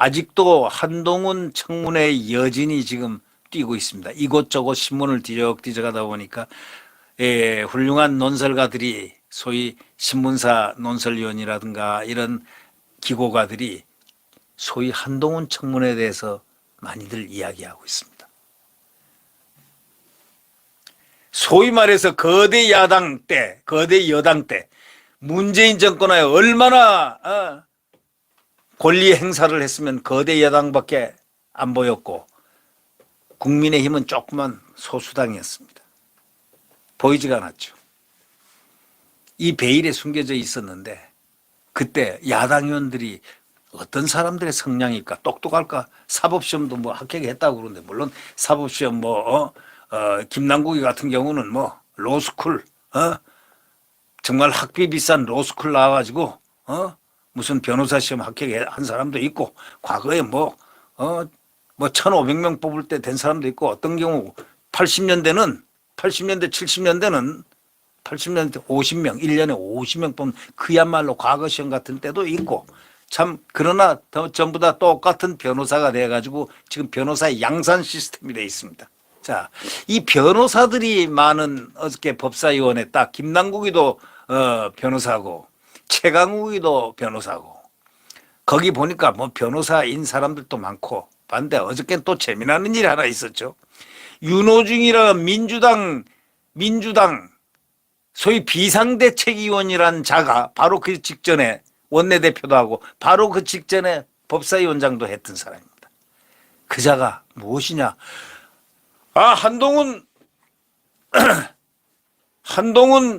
아직도 한동훈 청문회 여진이 지금 뛰고 있습니다. 이곳저곳 신문을 뒤적뒤적하다 보니까 훌륭한 논설가들이 소위 신문사 논설위원이라든가 이런 기고가들이 소위 한동훈 청문회에 대해서 많이들 이야기하고 있습니다. 소위 말해서 거대 야당 때, 거대 여당 때 문재인 정권에 얼마나 권리 행사를 했으면 거대 여당밖에 안 보였고 국민의힘은 조그만 소수당이었습니다. 보이지가 않았죠. 이 베일에 숨겨져 있었는데 그때 야당 의원들이 어떤 사람들의 성향일까? 똑똑할까? 사법시험도 뭐 합격했다고 그러는데 물론 사법시험 김남국이 같은 경우는 뭐 로스쿨 정말 학비 비싼 로스쿨 나와가지고 무슨 변호사 시험 합격한 사람도 있고 과거에 뭐 1,500명 뽑을 때 된 사람도 있고 어떤 경우 80년대 70년대는 80년대 50명 1년에 50명 뽑는 그야말로 과거 시험 같은 때도 있고 참 그러나 전부 다 똑같은 변호사가 돼가지고 지금 변호사의 양산 시스템이 되어 있습니다. 자, 이 변호사들이 많은 어저께 법사위원회 딱 김남국이도 변호사고 최강욱이도 변호사고 거기 보니까 뭐 변호사인 사람들도 많고 반대 어저께는 또 재미나는 일이 하나 있었죠. 윤호중이라는 민주당 소위 비상대책위원이라는 자가 바로 그 직전에 원내대표도 하고 바로 그 직전에 법사위원장도 했던 사람입니다. 그 자가 무엇이냐? 한동훈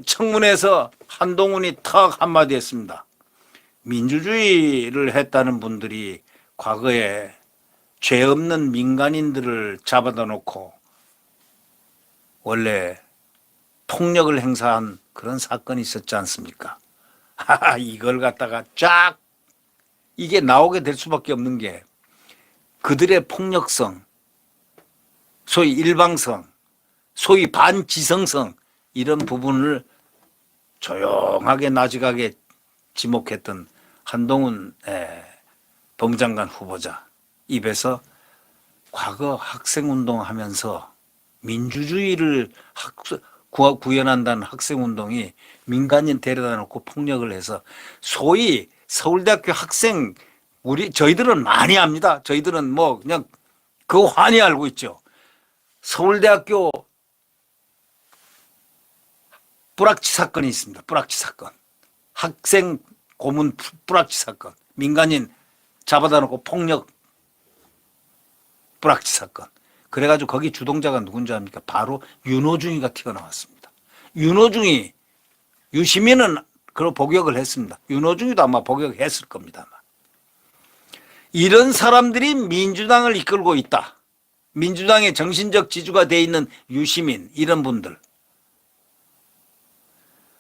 청문회에서 한동훈이 탁 한마디 했습니다. 민주주의를 했다는 분들이 과거에 죄 없는 민간인들을 잡아다 놓고 원래 폭력을 행사한 그런 사건이 있었지 않습니까? 이걸 갖다가 쫙 이게 나오게 될 수밖에 없는 게 그들의 폭력성, 소위 일방성, 소위 반지성성 이런 부분을 조용하게 나직하게 지목했던 한동훈 법무장관 후보자 입에서 과거 학생운동하면서 민주주의를 구현한다는 학생운동이 민간인 데려다 놓고 폭력을 해서 소위 서울대학교 학생 저희들은 많이 압니다. 저희들은 뭐 그냥 그거 환히 알고 있죠. 서울대학교 뿌락치 사건이 있습니다. 뿌락치 사건. 학생 고문 뿌락치 사건. 민간인 잡아다 놓고 폭력 뿌락치 사건. 그래가지고 거기 주동자가 누군지 압니까? 바로 윤호중이가 튀어나왔습니다. 윤호중이 유시민은 그걸 복역을 했습니다. 윤호중이도 아마 복역했을 겁니다. 아마. 이런 사람들이 민주당을 이끌고 있다. 민주당의 정신적 지주가 돼 있는 유시민 이런 분들.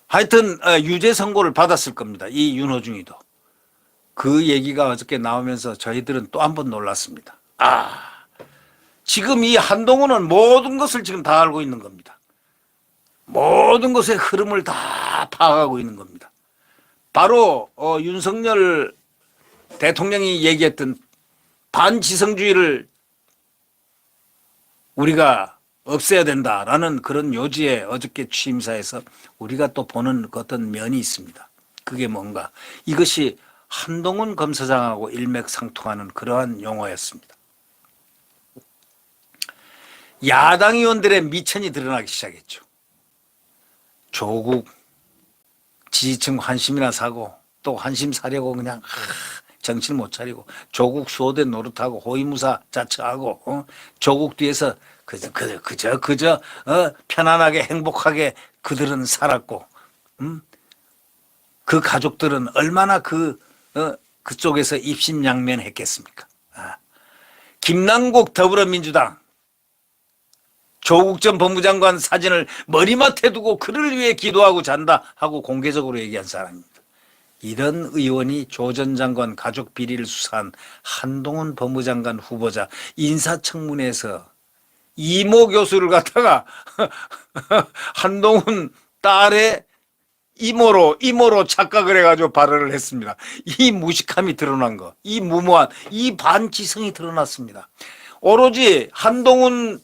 하여튼 유죄 선고를 받았을 겁니다. 이 윤호중이도. 그 얘기가 어저께 나오면서 저희들은 또 한 번 놀랐습니다. 지금 이 한동훈은 모든 것을 지금 다 알고 있는 겁니다. 모든 것의 흐름을 다 파악하고 있는 겁니다. 바로 윤석열 대통령이 얘기했던 반지성주의를 우리가 없애야 된다라는 그런 요지에 어저께 취임사에서 우리가 또 보는 어떤 면이 있습니다. 그게 뭔가 이것이 한동훈 검사장하고 일맥상통하는 그러한 용어였습니다. 야당 의원들의 미천이 드러나기 시작했죠. 조국 지지층 환심이나 사고 또 환심 사려고 그냥 정신 못 차리고 조국 수호대 노릇하고 호위무사 자처하고 조국 뒤에서 그저 편안하게 행복하게 그들은 살았고 그 가족들은 얼마나 그쪽에서 입심양면했겠습니까? 김남국 더불어민주당 조국 전 법무장관 사진을 머리맡에 두고 그를 위해 기도하고 잔다 하고 공개적으로 얘기한 사람입니다. 이런 의원이 조 전 장관 가족 비리를 수사한 한동훈 법무장관 후보자 인사청문회에서 이모 교수를 갖다가 한동훈 딸의 이모로 착각을 해가지고 발언을 했습니다. 이 무식함이 드러난 거, 이 무모한, 이 반지성이 드러났습니다. 오로지 한동훈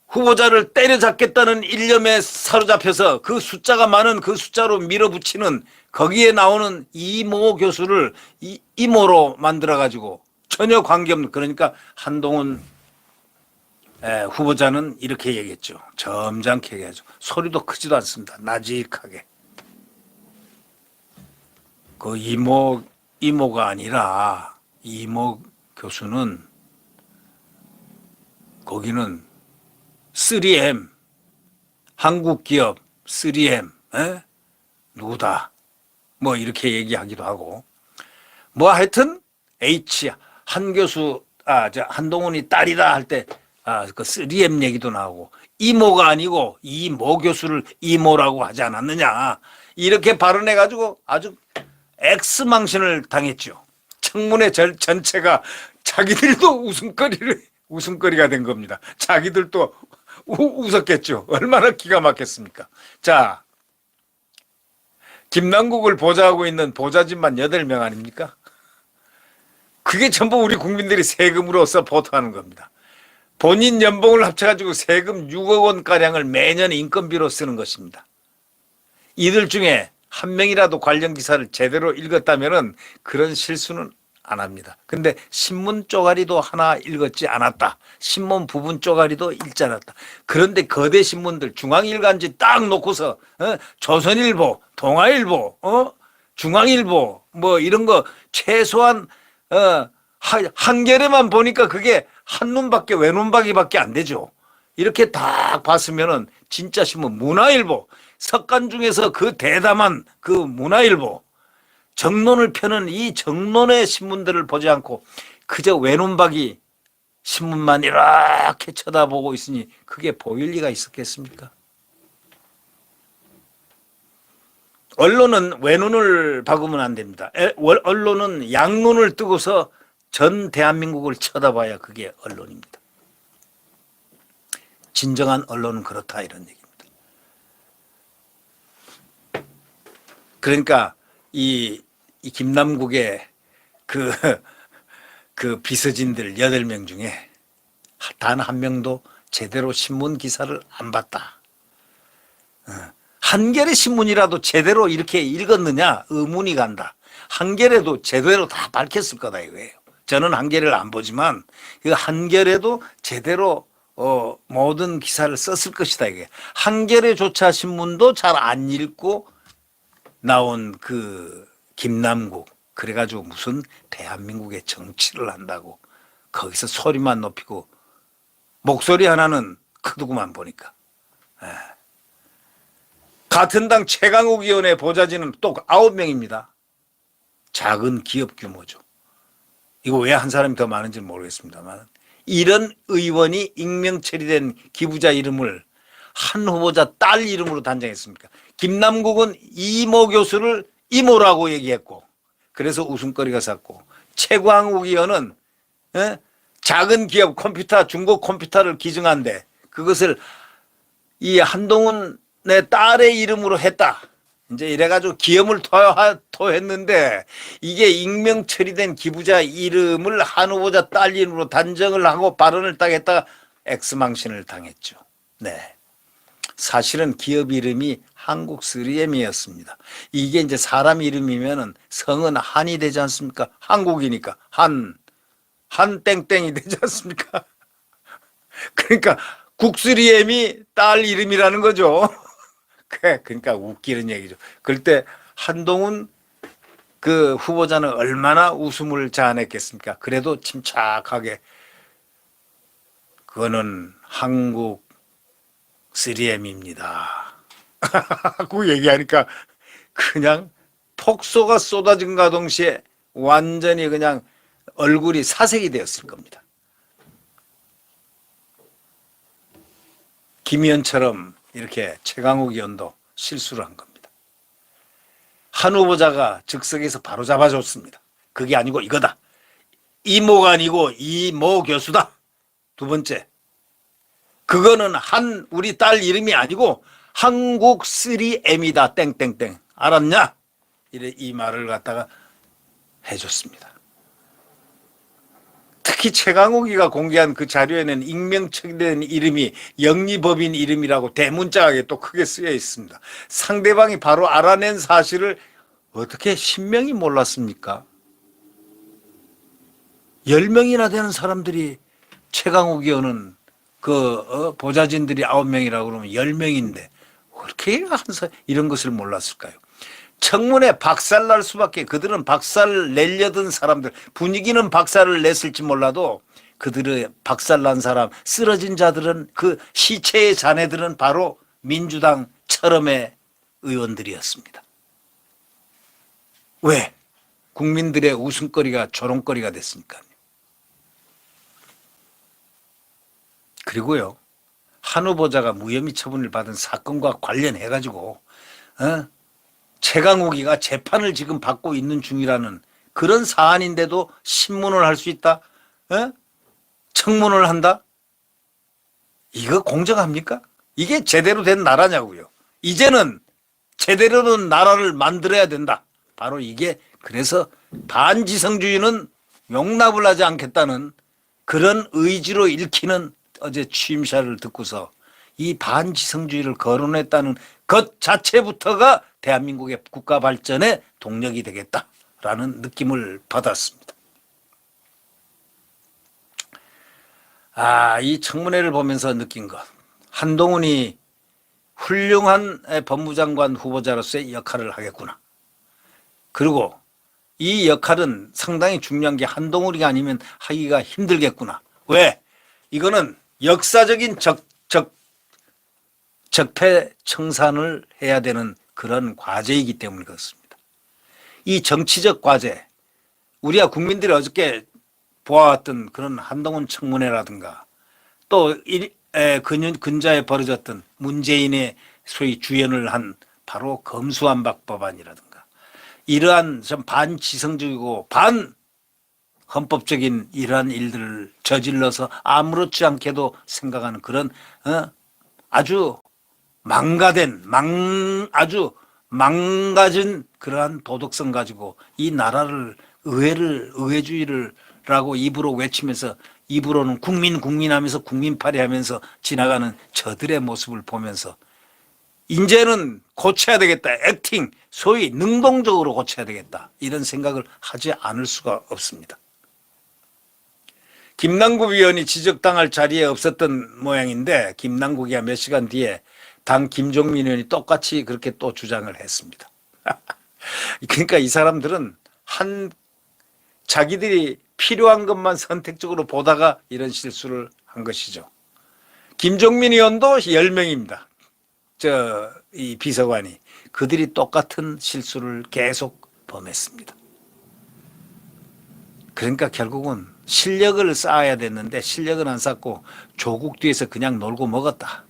후보자를 때려잡겠다는 일념에 사로잡혀서 그 숫자가 많은 그 숫자로 밀어붙이는 거기에 나오는 이모 교수를 이모로 만들어가지고 전혀 관계없는, 그러니까 한동훈 후보자는 이렇게 얘기했죠. 점잖게 얘기하죠. 소리도 크지도 않습니다. 나직하게. 그 이모가 아니라 이모 교수는 거기는 3M, 한국 기업 3M, 누구다. 뭐 이렇게 얘기하기도 하고. 뭐 하여튼 한 교수, 한동훈이 딸이다 할 때, 그 3M 얘기도 나오고, 이모가 아니고 이모 교수를 이모라고 하지 않았느냐. 이렇게 발언해가지고 아주 X망신을 당했죠. 청문회 전체가 자기들도 웃음거리가 된 겁니다. 자기들도 웃었겠죠. 얼마나 기가 막혔습니까? 자, 김남국을 보좌하고 있는 보좌진만 8명 아닙니까? 그게 전부 우리 국민들이 세금으로 서포트하는 겁니다. 본인 연봉을 합쳐가지고 세금 6억 원가량을 매년 인건비로 쓰는 것입니다. 이들 중에 한 명이라도 관련 기사를 제대로 읽었다면 그런 실수는 안 합니다. 근데 신문 쪼가리도 하나 읽었지 않았다. 신문 부분 쪼가리도 읽지 않았다. 그런데 거대 신문들 중앙일간지 딱 놓고서 조선일보, 동아일보, 중앙일보 뭐 이런 거 최소한 한겨레만 보니까 그게 한눈밖에 외눈박이밖에 안 되죠. 이렇게 딱 봤으면은 진짜 신문 문화일보, 석간 중에서 그 대담한 그 문화일보, 정론을 펴는 이 정론의 신문들을 보지 않고 그저 외눈박이 신문만 이렇게 쳐다보고 있으니 그게 보일 리가 있었겠습니까? 언론은 외눈을 박으면 안 됩니다. 언론은 양눈을 뜨고서 전 대한민국을 쳐다봐야 그게 언론입니다. 진정한 언론은 그렇다, 이런 얘기입니다. 그러니까 이 김남국의 그 비서진들 8명 중에 단 한 명도 제대로 신문 기사를 안 봤다. 한겨레 신문이라도 제대로 이렇게 읽었느냐 의문이 간다. 한겨레도 제대로 다 밝혔을 거다 이거예요. 저는 한겨레를 안 보지만 그 한겨레도 제대로 모든 기사를 썼을 것이다 이게. 한겨레조차 신문도 잘 안 읽고 나온 그 김남국, 그래가지고 무슨 대한민국의 정치를 한다고 거기서 소리만 높이고 목소리 하나는 크더구만 보니까. 같은 당 최강욱 의원의 보좌진은 또 9명입니다. 작은 기업 규모죠. 이거 왜 한 사람이 더 많은지는 모르겠습니다만 이런 의원이 익명 처리된 기부자 이름을 한 후보자 딸 이름으로 단정했습니까? 김남국은 이모 교수를 이모라고 얘기했고 그래서 웃음거리가 샀고, 최광욱 의원은 작은 기업 컴퓨터, 중국 컴퓨터를 기증한데 그것을 이 한동훈의 딸의 이름으로 했다. 이제 이래가지고 기염을 토했는데 이게 익명 처리된 기부자 이름을 한 후보자 딸 이름으로 단정을 하고 발언을 딱 했다가 X망신을 당했죠. 네. 사실은 기업 이름이 한국 3M이었습니다. 이게 이제 사람 이름이면은 성은 한이 되지 않습니까? 한국이니까 한 땡땡이 되지 않습니까? 그러니까 국3M이 딸 이름이라는 거죠. 그러니까 웃기는 얘기죠. 그럴 때 한동훈 그 후보자는 얼마나 웃음을 자아냈겠습니까? 그래도 침착하게 그거는 한국 3M입니다. 그 얘기하니까 그냥 폭소가 쏟아진과 동시에 완전히 그냥 얼굴이 사색이 되었을 겁니다. 김의원처럼 이렇게 최강욱 의원도 실수를 한 겁니다. 한 후보자가 즉석에서 바로 잡아줬습니다. 그게 아니고 이거다. 이모가 아니고 이모 교수다. 두 번째, 그거는 우리 딸 이름이 아니고 한국 3M이다 땡땡땡 알았냐? 이래 이 말을 갖다가 해줬습니다. 특히 최강욱이가 공개한 그 자료에는 익명 처리된 이름이 영리법인 이름이라고 대문짝하게 또 크게 쓰여 있습니다. 상대방이 바로 알아낸 사실을 어떻게 10명이 몰랐습니까? 10명이나 되는 사람들이 최강욱 의원은 보좌진들이 9명이라고 그러면 10명인데 어떻게 이런 것을 몰랐을까요? 청문회 박살날 수밖에. 그들은 박살 내려던 사람들, 분위기는 박살을 냈을지 몰라도 그들의 박살난 사람, 쓰러진 자들은 그 시체의 자네들은 바로 민주당 철험의 의원들이었습니다. 왜? 국민들의 웃음거리가 조롱거리가 됐으니까요. 그리고요, 한 후보자가 무혐의 처분을 받은 사건과 관련해 가지고 최강욱이가 재판을 지금 받고 있는 중이라는 그런 사안인데도 신문을 할 수 있다? 청문을 한다? 이거 공정합니까? 이게 제대로 된 나라냐고요. 이제는 제대로 된 나라를 만들어야 된다. 바로 이게, 그래서 반지성주의는 용납을 하지 않겠다는 그런 의지로 읽히는 어제 취임사를 듣고서 이 반지성주의를 거론했다는 것 자체부터가 대한민국의 국가 발전에 동력이 되겠다라는 느낌을 받았습니다. 이 청문회를 보면서 느낀 것. 한동훈이 훌륭한 법무장관 후보자로서의 역할을 하겠구나. 그리고 이 역할은 상당히 중요한 게 한동훈이 아니면 하기가 힘들겠구나. 왜? 이거는 역사적인 적폐청산을 해야 되는 그런 과제이기 때문에 그렇습니다. 이 정치적 과제, 우리가 국민들이 어저께 보아왔던 그런 한동훈 청문회라든가 또 근자에 벌어졌던 문재인의 소위 주연을 한 바로 검수완박 법안이라든가 이러한 좀 반지성적이고 반헌법적인 이러한 일들을 저질러서 아무렇지 않게도 생각하는 그런 아주 아주 망가진 그러한 도덕성 가지고 이 나라를 의회주의를라고 입으로 외치면서 입으로는 국민 하면서 국민팔이 하면서 지나가는 저들의 모습을 보면서 이제는 고쳐야 되겠다. 액팅, 소위 능동적으로 고쳐야 되겠다. 이런 생각을 하지 않을 수가 없습니다. 김남국 의원이 지적당할 자리에 없었던 모양인데 김남국이야 몇 시간 뒤에 당 김종민 의원이 똑같이 그렇게 또 주장을 했습니다. 그러니까 이 사람들은 자기들이 필요한 것만 선택적으로 보다가 이런 실수를 한 것이죠. 김종민 의원도 10명입니다. 이 비서관이. 그들이 똑같은 실수를 계속 범했습니다. 그러니까 결국은 실력을 쌓아야 됐는데 실력은 안 쌓고 조국 뒤에서 그냥 놀고 먹었다.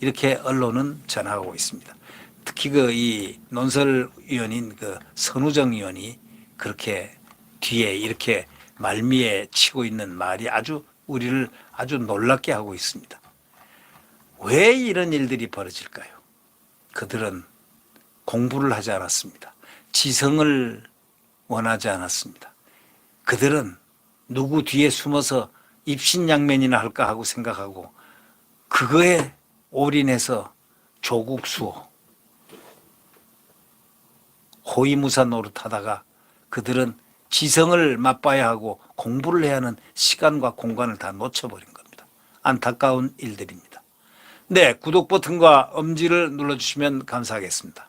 이렇게 언론은 전하고 있습니다. 특히 이 논설위원인 선우정 의원이 그렇게 뒤에 이렇게 말미에 치고 있는 말이 아주 우리를 아주 놀랍게 하고 있습니다. 왜 이런 일들이 벌어질까요? 그들은 공부를 하지 않았습니다. 지성을 원하지 않았습니다. 그들은 누구 뒤에 숨어서 입신양면이나 할까 하고 생각하고 그거에 올인해서 조국 수호, 호위무사 노릇하다가 그들은 지성을 맛봐야 하고 공부를 해야 하는 시간과 공간을 다 놓쳐버린 겁니다. 안타까운 일들입니다. 네, 구독 버튼과 엄지를 눌러주시면 감사하겠습니다.